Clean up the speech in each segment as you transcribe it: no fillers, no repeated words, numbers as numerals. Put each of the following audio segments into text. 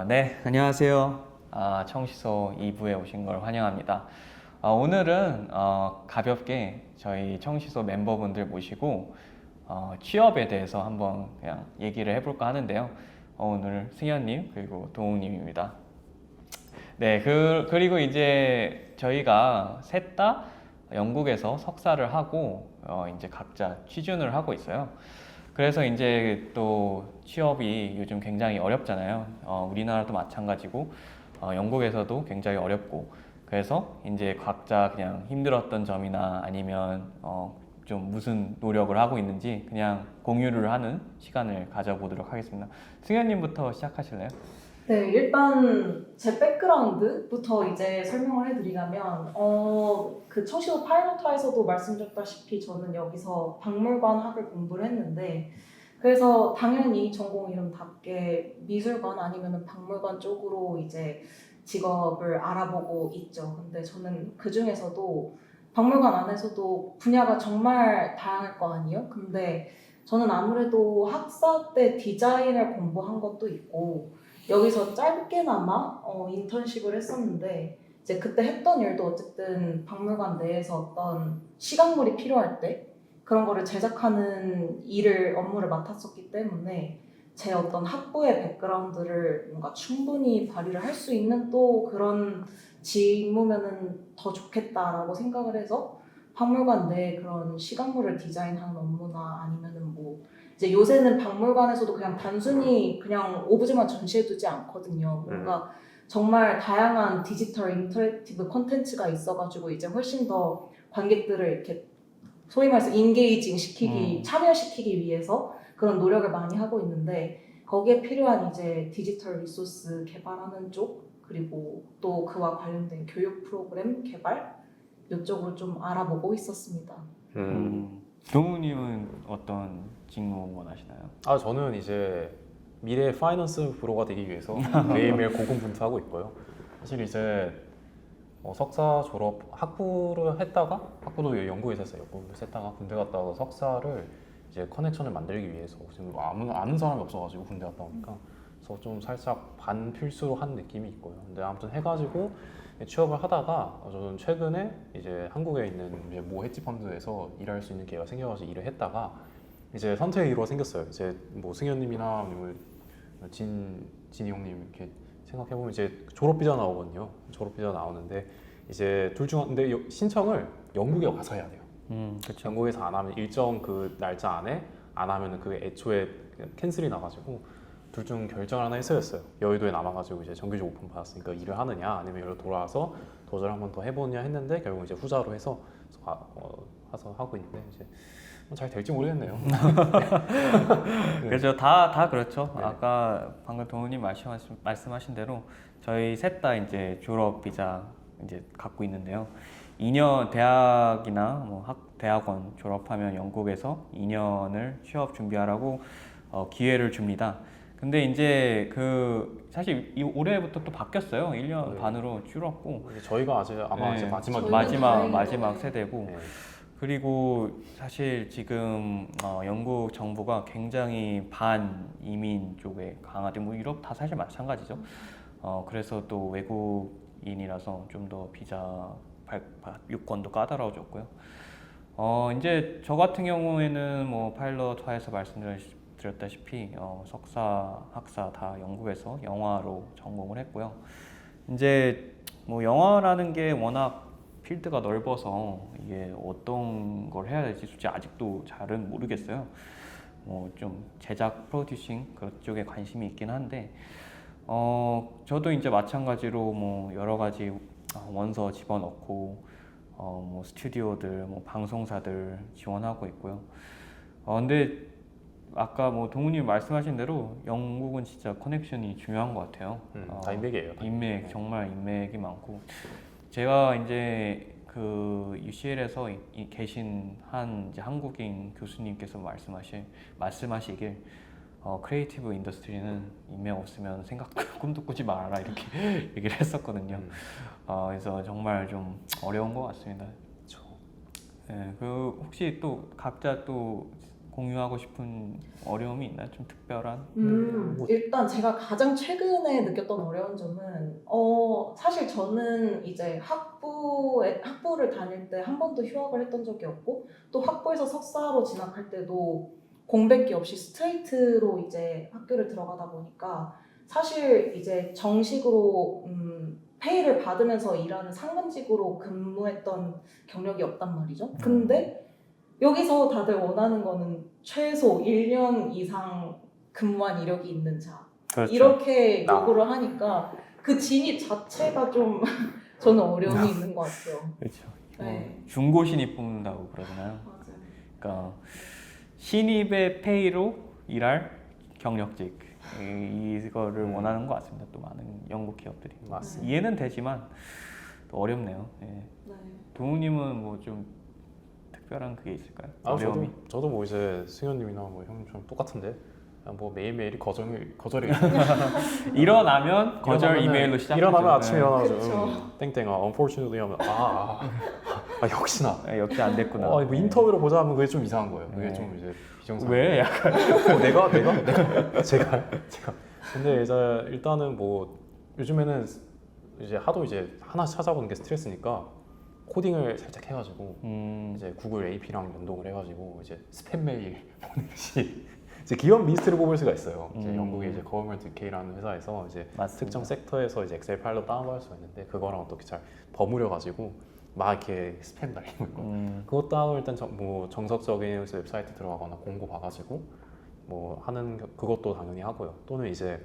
네, 안녕하세요. 청시소 2부에 오신 걸 환영합니다. 오늘은 가볍게 저희 청시소 멤버분들 모시고 취업에 대해서 한번 그냥 얘기를 해볼까 하는데요. 오늘 승현님 그리고 동욱님입니다. 네, 그리고 이제 저희가 셋 다 영국에서 석사를 하고 이제 각자 취준을 하고 있어요. 그래서 이제 또 취업이 요즘 굉장히 어렵잖아요. 우리나라도 마찬가지고 영국에서도 굉장히 어렵고 그래서 이제 각자 그냥 힘들었던 점이나 아니면 좀 무슨 노력을 하고 있는지 그냥 공유를 하는 시간을 가져보도록 하겠습니다. 승현님부터 시작하실래요? 네, 일단 제 백그라운드부터 이제 설명을 해드리자면, 그 청시도 파이로타에서도 말씀드렸다시피 저는 여기서 박물관학을 공부를 했는데, 그래서 당연히 전공 이름답게 미술관 아니면은 박물관 쪽으로 이제 직업을 알아보고 있죠. 근데 저는 그 중에서도 박물관 안에서도 분야가 정말 다양할 거 아니에요? 근데 저는 아무래도 학사 때 디자인을 공부한 것도 있고, 여기서 짧게나마 인턴십을 했었는데 이제 그때 했던 일도 어쨌든 박물관 내에서 어떤 시각물이 필요할 때 그런 거를 제작하는 업무를 맡았었기 때문에 제 어떤 학부의 백그라운드를 뭔가 충분히 발휘를 할 수 있는 또 그런 직무면은 더 좋겠다라고 생각을 해서 박물관 내 그런 시각물을 디자인하는 업무나 아니면은 뭐 이제 요새는 박물관에서도 그냥 단순히 그냥 오브제만 전시해두지 않거든요. 뭔가 정말 다양한 디지털 인터랙티브 콘텐츠가 있어가지고 이제 훨씬 더 관객들을 이렇게 소위 말해서 인게이징 시키기, 참여시키기 위해서 그런 노력을 많이 하고 있는데 거기에 필요한 이제 디지털 리소스 개발하는 쪽 그리고 또 그와 관련된 교육 프로그램 개발 이쪽으로 좀 알아보고 있었습니다. 동욱님은 어떤 직무 원하시나요? 저는 이제 미래 파이낸스 프로가 되기 위해서 매일매일 고군분투하고 있고요. 사실 이제 석사 졸업 학부를 했다가 학부도 영국에서 했어요. 영국에서 했다가 군대 갔다 와서 석사를 이제 커넥션을 만들기 위해서 지금 아는 사람이 없어가지고 군대 갔다 오니까 그래서 좀 살짝 반필수로 한 느낌이 있고요. 근데 아무튼 해가지고 취업을 하다가 저는 최근에 이제 한국에 있는 이제 모 헤지 펀드에서 일할 수 있는 기회가 생겨가지고 일을 했다가 이제 선택의 기로가 생겼어요. 이제 뭐 승현님이나 아니면 진이 형님 이렇게 생각해 보면 이제 졸업 비자 나오거든요. 졸업 비자 나오는데 이제 둘 중 근데 신청을 영국에 와서 해야 돼요. 그렇죠. 영국에서 안 하면 일정 그 날짜 안에 안 하면은 그 애초에 캔슬이 나가지고 둘 중 결정을 하나 했어야 했어요. 여의도에 남아가지고 이제 정규직 오픈 받았으니까 일을 하느냐 아니면 여기로 돌아와서 도전을 한번 더 해보냐 했는데 결국 이제 후자로 해서 와서 하고 있는데 이제 잘 될지 모르겠네요. 그렇죠. 다 그렇죠. 네. 아까 방금 동훈님 말씀하신 대로 저희 셋 다 이제 졸업 비자 이제 갖고 있는데요. 2년 대학이나 뭐 대학원 졸업하면 영국에서 2년을 취업 준비하라고 기회를 줍니다. 근데 이제 그 사실 올해부터 또 바뀌었어요. 1년 네. 반으로 줄었고 이제 저희가 아마 네. 이제 마지막 세대고 네. 그리고 사실 지금 영국 정부가 굉장히 반이민 쪽에 강하대 뭐 유럽 다 사실 마찬가지죠. 그래서 또 외국인이라서 좀 더 비자 유권도 까다로워졌고요. 이제 저 같은 경우에는 뭐 파일럿화에서 말씀드렸다시피 석사, 학사 다 영국에서 영화로 전공을 했고요. 이제 뭐 영화라는 게 워낙 필드가 넓어서 이게 어떤 걸 해야 될지 솔직히 아직도 잘은 모르겠어요. 뭐 좀 제작 프로듀싱 그쪽에 관심이 있긴 한데 저도 이제 마찬가지로 뭐 여러 가지 원서 집어넣고 뭐 스튜디오들, 뭐 방송사들 지원하고 있고요. 근데 아까 뭐 동훈님 말씀하신 대로 영국은 진짜 커넥션이 중요한 것 같아요. 다 인맥이에요. 인맥 정말 인맥이 많고 제가 이제 그 UCL에서 계신 한 이제 한국인 교수님께서 말씀하시길 크리에이티브 인더스트리는 인맥 없으면 꿈도 꾸지 말아라 이렇게 얘기를 했었거든요. 그래서 정말 좀 어려운 것 같습니다. 네, 그 혹시 또 각자 또 공유하고 싶은 어려움이 있나요? 좀 특별한? 일단 제가 가장 최근에 느꼈던 어려운 점은 사실 저는 이제 학부를 다닐 때 한 번도 휴학을 했던 적이 없고 또 학부에서 석사로 진학할 때도 공백기 없이 스트레이트로 이제 학교를 들어가다 보니까 사실 이제 정식으로 페이를 받으면서 일하는 상근직으로 근무했던 경력이 없단 말이죠. 근데 여기서 다들 원하는 거는 최소 1년 이상 근무한 이력이 있는 자. 그렇죠. 이렇게 요구를 하니까 그 진입 자체가 좀 저는 어려움이 있는 것 같아요. 그렇죠. 네. 중고 신입 뽑는다고 그러잖아요. 맞아요. 그러니까 신입의 페이로 일할 경력직 이거를 원하는 것 같습니다. 또 많은 영국 기업들이 맞습니다. 이해는 되지만 또 어렵네요. 예. 네. 동우님은 뭐 좀 특별한 그게 있을까요? 아, 어려움이? 저도 뭐 이제 승현님이나 뭐 형님처럼 똑같은데 그냥 뭐 매일매일이 거절이 일어나면 거절 이메일로 시작하죠. 일어나면 아침에 네. 일어나서 그쵸. 땡땡 unfortunately 하면 역시나 네, 역시 안 됐구나. 뭐 인터뷰로 보자 하면 그게 좀 이상한 거예요. 그게 네. 좀 이제 비정상. 왜? 약간 내가 제가 근데 이제 일단은 뭐 요즘에는 이제 하도 이제 하나 찾아보는 게 스트레스니까 코딩을 살짝 해가지고 이제 구글 AP랑 연동을 해가지고 이제 스팸 메일 보내듯이 이제 기업 리스트를 뽑을 수가 있어요. 이제 영국의 이제 Government UK라는 회사에서 이제 맞습니다. 특정 섹터에서 이제 엑셀 파일로 다운받을 수가 있는데 그거랑 어떻게 잘 버무려 가지고 막 이렇게 스팸 달리는 거. 그것도 하고 일단 뭐 정석적인 웹사이트 들어가거나 공고 봐가지고 뭐 하는 그것도 당연히 하고요. 또는 이제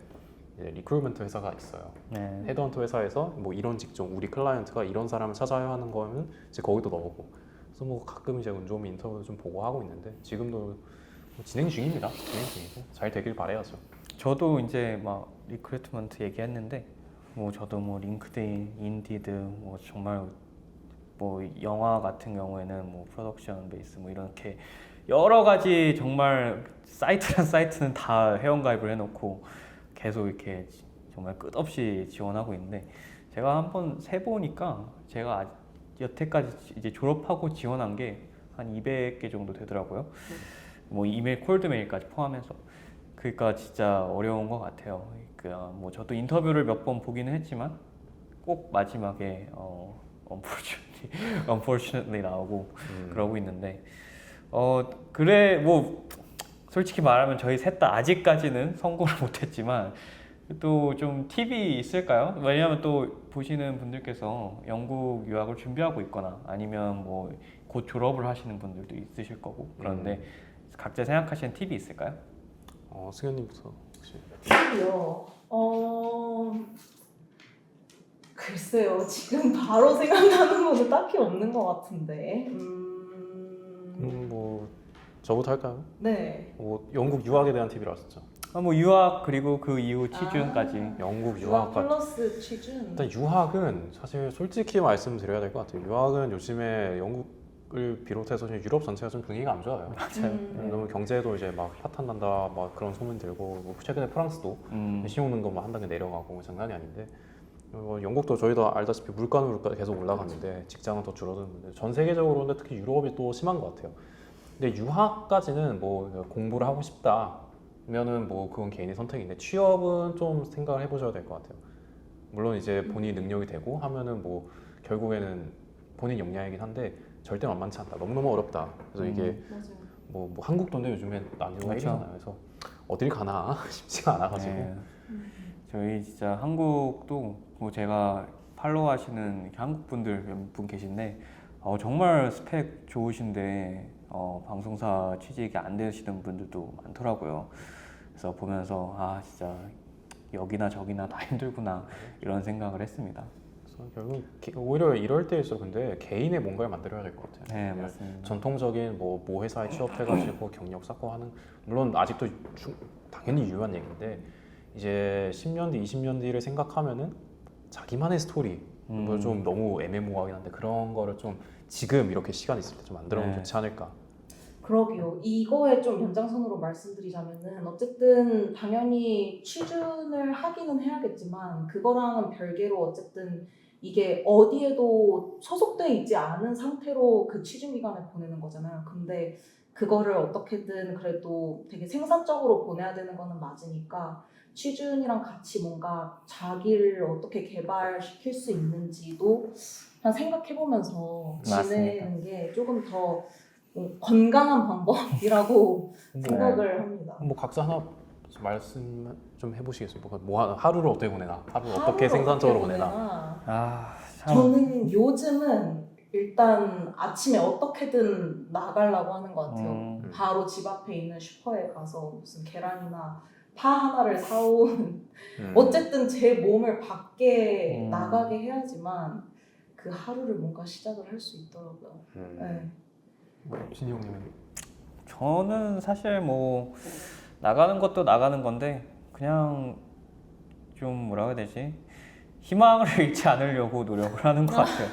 리크루트먼트 회사가 있어요. 네. 헤드헌터 회사에서 뭐 이런 직종 우리 클라이언트가 이런 사람을 찾아야 하는 거면 이제 거기도 넣어보고. 그래서 뭐 가끔 이제 운 좋으면 인터뷰도 좀 보고 하고 있는데 지금도 뭐 진행 중입니다. 진행 중이고 잘 되길 바라야죠. 저도 이제 막 리크루트먼트 얘기했는데 뭐 저도 뭐 링크드인, 인디드 뭐 정말 뭐 영화 같은 경우에는 뭐 프로덕션 베이스 뭐 이렇게 여러 가지 정말 사이트는 다 회원가입을 해놓고 계속 이렇게 정말 끝없이 지원하고 있는데 제가 한번 세보니까 제가 여태까지 이제 졸업하고 지원한 게 한 200개 정도 되더라고요. 뭐 이메일, 콜드메일까지 포함해서. 그러니까 진짜 어려운 것 같아요. 그러니까 뭐 저도 인터뷰를 몇 번 보기는 했지만 꼭 마지막에 unfortunately 나오고 그러고 있는데 그래 뭐 솔직히 말하면 저희 셋 다 아직까지는 성공을 못했지만 또 좀 팁이 있을까요? 왜냐하면 또 보시는 분들께서 영국 유학을 준비하고 있거나 아니면 뭐 곧 졸업을 하시는 분들도 있으실 거고 그런데 각자 생각하시는 팁이 있을까요? 승현님부터 혹시. 팁이요. 글쎄요. 지금 바로 생각나는 거는 딱히 없는 것 같은데. 뭐 저부터 할까요? 네. 뭐 영국 유학에 대한 팁이라 하셨죠. 뭐 유학 그리고 그 이후 취준까지. 영국 유학 유학까지. 플러스 취준. 일단 유학은 사실 솔직히 말씀드려야 될 것 같아요. 유학은 요즘에 영국을 비롯해서 유럽 전체가 좀 분위기가 안 좋아요. 맞아요. 너무 경제도 이제 막 파탄 난다 막 그런 소문 들고 뭐 최근에 프랑스도 신용등급 한 단계 내려가고 장난이 아닌데 영국도 저희도 알다시피 물가는 계속 올라갔는데 직장은 더 줄어드는데 전 세계적으로는 특히 유럽이 또 심한 것 같아요. 근데 유학까지는 뭐 공부를 하고 싶다면은 뭐 그건 개인의 선택인데 취업은 좀 생각을 해보셔야 될 것 같아요. 물론 이제 본인 능력이 되고 하면은 뭐 결국에는 본인 역량이긴 한데 절대 만만치 않다. 너무너무 어렵다. 그래서 이게 맞아요. 뭐 한국 돈도 요즘에 난이도가 그렇죠. 일이잖아요. 그래서 어딜 가나 쉽지가 않아가지고. 네. 저희 진짜 한국도 뭐 제가 팔로우하시는 이렇게 한국 분들 몇 분 계신데 정말 스펙 좋으신데 방송사 취직이 안 되시는 분들도 많더라고요. 그래서 보면서 진짜 여기나 저기나 다 힘들구나 이런 생각을 했습니다. 그래서 결국 오히려 이럴 때일수록 근데 개인의 뭔가를 만들어야 될 것 같아요. 네, 그냥 맞습니다. 전통적인 뭐 회사에 취업해가지고 경력 쌓고 하는 물론 아직도 당연히 유효한 얘기인데 이제 10년 뒤, 20년 뒤를 생각하면은 자기만의 스토리 뭐 좀 너무 애매모호하긴 한데 그런 거를 좀 지금 이렇게 시간 있을 때 좀 만들어보면 네. 좋지 않을까. 그러게요. 이거에 좀 연장선으로 말씀드리자면은 어쨌든 당연히 취준을 하기는 해야겠지만 그거랑은 별개로 어쨌든 이게 어디에도 소속돼 있지 않은 상태로 그 취준 기간을 보내는 거잖아요. 근데 그거를 어떻게든 그래도 되게 생산적으로 보내야 되는 거는 맞으니까 취준이랑 같이 뭔가 자기를 어떻게 개발시킬 수 있는지도 그냥 생각해보면서 지내는 게 조금 더 건강한 방법이라고 생각을 합니다. 뭐 각자 하나 말씀 좀 해보시겠어요? 하루를 어떻게 보내나? 하루를 어떻게 하루를 생산적으로 어떻게 보내나? 아, 참. 저는 요즘은 일단 아침에 어떻게든 나가려고 하는 것 같아요. 바로 집 앞에 있는 슈퍼에 가서 무슨 계란이나 파 하나를 사온 어쨌든 제 몸을 밖에 나가게 해야지만 그 하루를 뭔가 시작을 할 수 있더라고요. 네. 신이 형님은 저는 사실 뭐 나가는 것도 나가는 건데 그냥 좀 뭐라고 해야 되지? 희망을 잃지 않으려고 노력을 하는 것 같아요.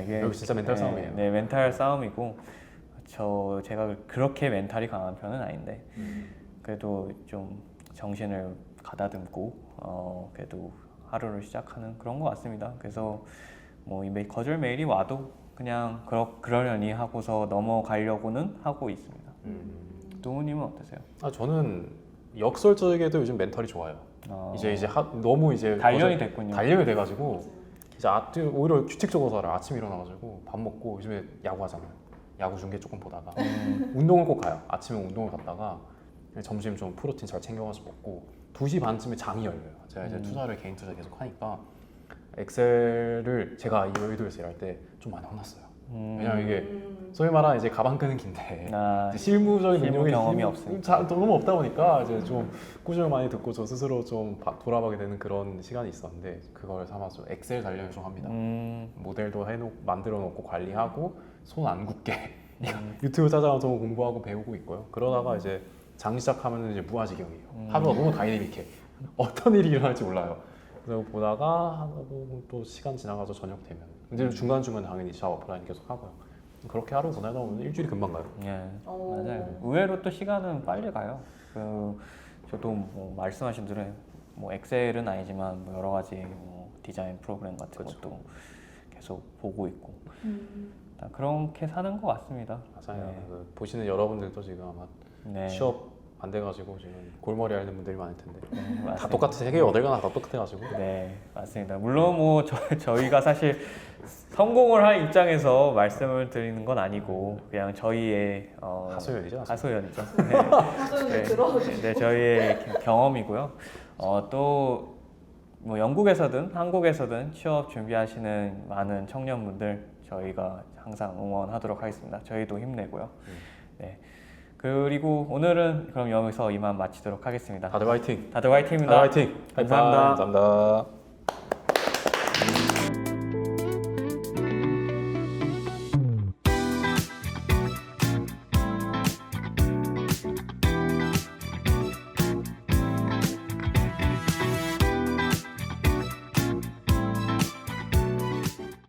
이게 여기 진짜 멘탈 싸움이에요. 네, 멘탈 싸움이고 제가 그렇게 멘탈이 강한 편은 아닌데 그래도 좀 정신을 가다듬고 그래도 하루를 시작하는 그런 것 같습니다. 그래서 뭐 이 거절 메일이 와도 그냥 그러려니 하고서 넘어가려고는 하고 있습니다. 동우님은 어떠세요? 저는 역설적에도 요즘 멘탈이 좋아요. 이제 너무 이제 단련이 됐군요. 단련이 돼가지고 이제 오히려 규칙적으로 살아요. 아침 일어나가지고 밥 먹고 요즘에 야구 하잖아요. 야구 중계 조금 보다가 운동을 꼭 가요. 아침에 운동을 갔다가 점심 좀 프로틴 잘 챙겨가지고 먹고 2시 반쯤에 장이 열려요. 제가 이제 개인 투자 계속 하니까 엑셀을 제가 이 여의도에서 일할 때 좀 많이 혼났어요. 왜냐면 이게 소위 말하는 이제 가방 끄는 긴데 이제 실무적인 실무 능력이 경험이 없으니까. 너무 없다 보니까 이제 좀 꾸준히 많이 듣고 저 스스로 좀 돌아보게 되는 그런 시간이 있었는데 그걸 삼아서 엑셀 단련을 좀 합니다. 모델도 만들어 놓고 관리하고 손 안 굳게 유튜브 찾아가서 공부하고 배우고 있고요. 그러다가 이제 장 시작하면 이제 무아지경이에요. 하루가 너무 다이내믹해. 어떤 일이 일어날지 몰라요. 그래서 보다가 또 시간 지나가서 저녁 되면 근데 중간중간 당연히 샤워 오프라인 계속 하고요. 그렇게 하루 보내다 보면 일주일이 금방 가요. 예, 맞아요. 의외로 또 시간은 빨리 가요. 저도 뭐 말씀하신 대로 뭐 엑셀은 아니지만 뭐 여러 가지 뭐 디자인 프로그램 같은 것도 계속 보고 있고 그렇게 사는 것 같습니다. 맞아요. 네. 보시는 여러분들도 지금 아마 네. 취업 안 돼가지고 지금 골머리 앓는 분들이 많을 텐데 다 맞습니다. 똑같아. 세계 어딜 가나 다 똑같아가지고. 네, 맞습니다. 물론 뭐 저희가 사실 성공을 할 입장에서 말씀을 드리는 건 아니고 그냥 저희의 하소연이죠. 하소연이죠. 사전에 들어오시고 네, 저희의 경험이고요. 또 뭐 영국에서든 한국에서든 취업 준비하시는 많은 청년분들 저희가 항상 응원하도록 하겠습니다. 저희도 힘내고요. 네. 그리고 오늘은 그럼 여기서 이만 마치도록 하겠습니다. 다들 화이팅. 다들 화이팅입니다. 다들 화이팅. 감사합니다. 감사합니다.